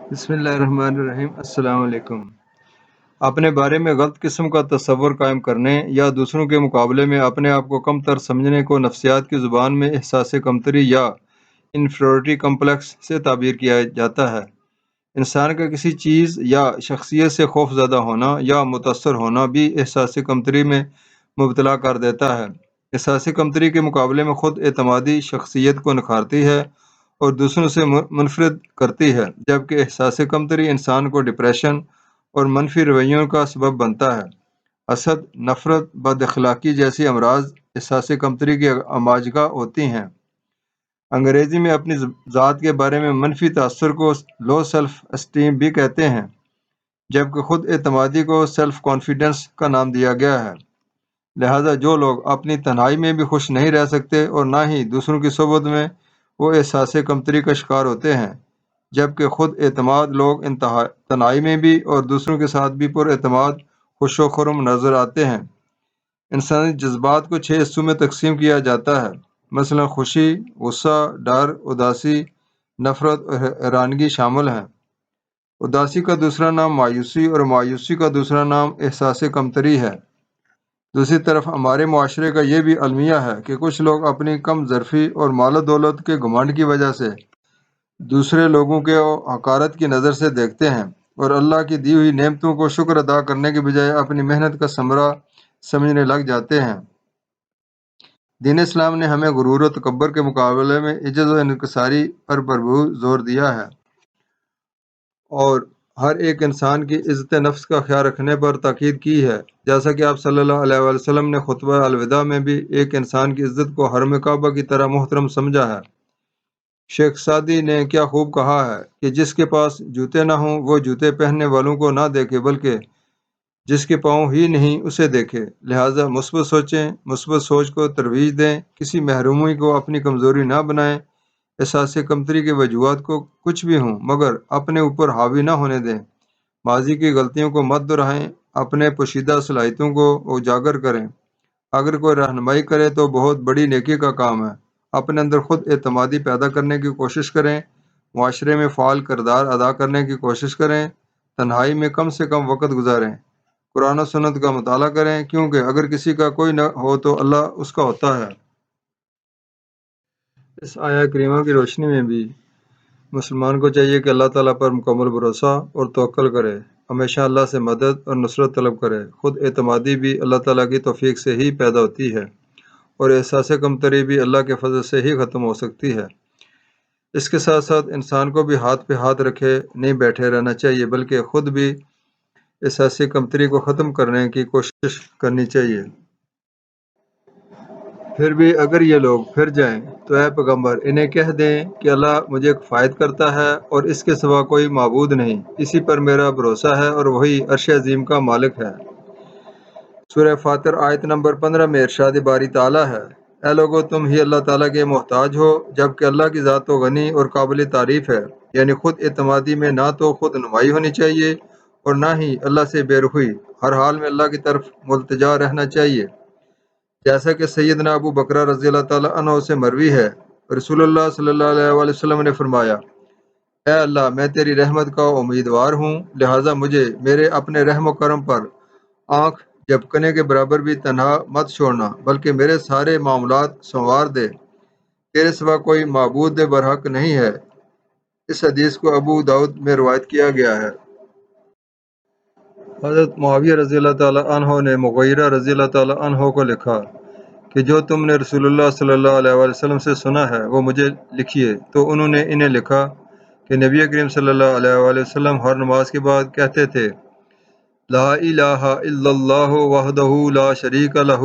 بسم اللہ الرحمن الرحیم۔ السلام علیکم۔ اپنے بارے میں غلط قسم کا تصور قائم کرنے یا دوسروں کے مقابلے میں اپنے آپ کو کم تر سمجھنے کو نفسیات کی زبان میں احساس کمتری یا انفیریورٹی کمپلیکس سے تعبیر کیا جاتا ہے۔ انسان کا کسی چیز یا شخصیت سے خوف زدہ ہونا یا متاثر ہونا بھی احساس کمتری میں مبتلا کر دیتا ہے۔ احساس کمتری کے مقابلے میں خود اعتمادی شخصیت کو نکھارتی ہے اور دوسروں سے منفرد کرتی ہے، جبکہ احساس کمتری انسان کو ڈپریشن اور منفی رویوں کا سبب بنتا ہے۔ حسد، نفرت، بد اخلاقی جیسی امراض احساس کمتری کی اماجگاہ ہوتی ہیں۔ انگریزی میں اپنی ذات کے بارے میں منفی تاثر کو لو سیلف اسٹیم بھی کہتے ہیں، جبکہ خود اعتمادی کو سیلف کانفیڈنس کا نام دیا گیا ہے۔ لہذا جو لوگ اپنی تنہائی میں بھی خوش نہیں رہ سکتے اور نہ ہی دوسروں کی صحبت میں، وہ احساس کمتری کا شکار ہوتے ہیں، جبکہ خود اعتماد لوگ تنہائی میں بھی اور دوسروں کے ساتھ بھی پر اعتماد، خوش و خرم نظر آتے ہیں۔ انسانی جذبات کو 6 حصوں میں تقسیم کیا جاتا ہے، مثلا خوشی، غصہ، ڈر، اداسی، نفرت اور حیرانگی شامل ہیں۔ اداسی کا دوسرا نام مایوسی اور مایوسی کا دوسرا نام احساس کمتری ہے۔ دوسری طرف ہمارے معاشرے کا یہ بھی المیہ ہے کہ کچھ لوگ اپنی کم ظرفی اور مال و دولت کے گھمنڈ کی وجہ سے دوسرے لوگوں کے حقارت کی نظر سے دیکھتے ہیں اور اللہ کی دی ہوئی نعمتوں کو شکر ادا کرنے کے بجائے اپنی محنت کا ثمرہ سمجھنے لگ جاتے ہیں۔ دین اسلام نے ہمیں غرور و تکبر کے مقابلے میں عجز و انکساری پر بھرپور زور دیا ہے اور ہر ایک انسان کی عزت نفس کا خیال رکھنے پر تاکید کی ہے، جیسا کہ آپ صلی اللہ علیہ وآلہ وسلم نے خطبہ الوداع میں بھی ایک انسان کی عزت کو حرم کعبہ کی طرح محترم سمجھا ہے۔ شیخ سعدی نے کیا خوب کہا ہے کہ جس کے پاس جوتے نہ ہوں وہ جوتے پہننے والوں کو نہ دیکھے، بلکہ جس کے پاؤں ہی نہیں اسے دیکھے۔ لہٰذا مثبت سوچیں، مثبت سوچ کو ترویج دیں، کسی محرومی کو اپنی کمزوری نہ بنائیں، احساس کمتری کے وجوہات کو کچھ بھی ہوں مگر اپنے اوپر حاوی نہ ہونے دیں۔ ماضی کی غلطیوں کو مت دہرائیں، اپنے پوشیدہ صلاحیتوں کو اجاگر کریں۔ اگر کوئی رہنمائی کرے تو بہت بڑی نیکی کا کام ہے۔ اپنے اندر خود اعتمادی پیدا کرنے کی کوشش کریں، معاشرے میں فعال کردار ادا کرنے کی کوشش کریں، تنہائی میں کم سے کم وقت گزاریں، قرآن و سنت کا مطالعہ کریں، کیونکہ اگر کسی کا کوئی نہ ہو تو اللہ اس کا ہوتا ہے۔ اس آیہ کریمہ کی روشنی میں بھی مسلمان کو چاہیے کہ اللہ تعالیٰ پر مکمل بھروسہ اور توکل کرے، ہمیشہ اللہ سے مدد اور نصرت طلب کرے۔ خود اعتمادی بھی اللہ تعالیٰ کی توفیق سے ہی پیدا ہوتی ہے اور احساس کمتری بھی اللہ کے فضل سے ہی ختم ہو سکتی ہے۔ اس کے ساتھ ساتھ انسان کو بھی ہاتھ پہ ہاتھ رکھے نہیں بیٹھے رہنا چاہیے، بلکہ خود بھی احساس کمتری کو ختم کرنے کی کوشش کرنی چاہیے۔ پھر بھی اگر یہ لوگ پھر جائیں تو اے پیغمبر انہیں کہہ دیں کہ اللہ مجھے کفایت کرتا ہے اور اس کے سوا کوئی معبود نہیں، اسی پر میرا بھروسہ ہے اور وہی عرش عظیم کا مالک ہے۔ سورہ فاطر آیت نمبر 15 میں ارشاد باری تعالیٰ ہے، اے لوگو تم ہی اللہ تعالیٰ کے محتاج ہو، جبکہ اللہ کی ذات تو غنی اور قابل تعریف ہے۔ یعنی خود اعتمادی میں نہ تو خود نمائی ہونی چاہیے اور نہ ہی اللہ سے بے رخی، ہر حال میں اللہ کی طرف ملتجا رہنا چاہیے۔ جیسا کہ سیدنا ابو بکرہ رضی اللہ تعالیٰ عنہ سے مروی ہے، رسول اللہ صلی اللہ علیہ وآلہ وسلم نے فرمایا، اے اللہ میں تیری رحمت کا امیدوار ہوں، لہٰذا مجھے میرے اپنے رحم و کرم پر آنکھ جھپکنے کے برابر بھی تنہا مت چھوڑنا، بلکہ میرے سارے معاملات سنوار دے، تیرے سوا کوئی معبود برحق نہیں ہے۔ اس حدیث کو ابو داؤد میں روایت کیا گیا ہے۔ حضرت معاویہ رضی اللہ تعالیٰ عنہ نے مغیرہ رضی اللہ تعالیٰ عنہ کو لکھا کہ جو تم نے رسول اللہ صلی اللہ علیہ وآلہ وسلم سے سنا ہے وہ مجھے لکھیے۔ تو انہوں نے انہیں لکھا کہ نبی کریم صلی اللہ علیہ وآلہ وسلم ہر نماز کے بعد کہتے تھے، لا الہ الا اللہ وحدہ لا شریک لہ،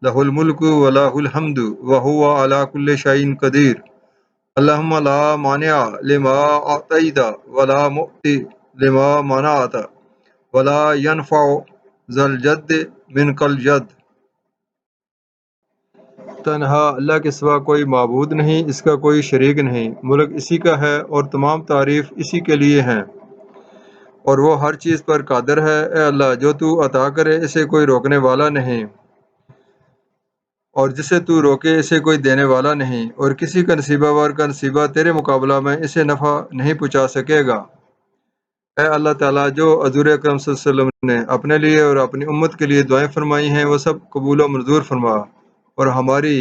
لہ الملک و لہ الحمد وہو علی کل شیء قدیر، اللہم لا مانع لما اعطیت ولا معطی لما منعت ولا ينفع ذا الجد منک الجد۔ تنہا اللہ کے سوا کوئی معبود نہیں، اس کا کوئی شریک نہیں، ملک اسی کا ہے اور تمام تعریف اسی کے لیے ہیں، اور وہ ہر چیز پر قادر ہے۔ اے اللہ جو تو عطا کرے اسے کوئی روکنے والا نہیں، اور جسے تو روکے اسے کوئی دینے والا نہیں، اور کسی کا نصیبہ وار کا نصیبہ تیرے مقابلہ میں اسے نفع نہیں پہنچا سکے گا۔ اے اللہ تعالیٰ، جو حضور اکرم صلی اللہ علیہ وسلم نے اپنے لیے اور اپنی امت کے لیے دعائیں فرمائی ہیں وہ سب قبول و منظور فرما، اور ہماری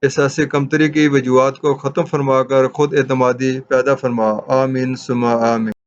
احساس کمتری کی وجوہات کو ختم فرما کر خود اعتمادی پیدا فرما۔ آمین ثم آمین۔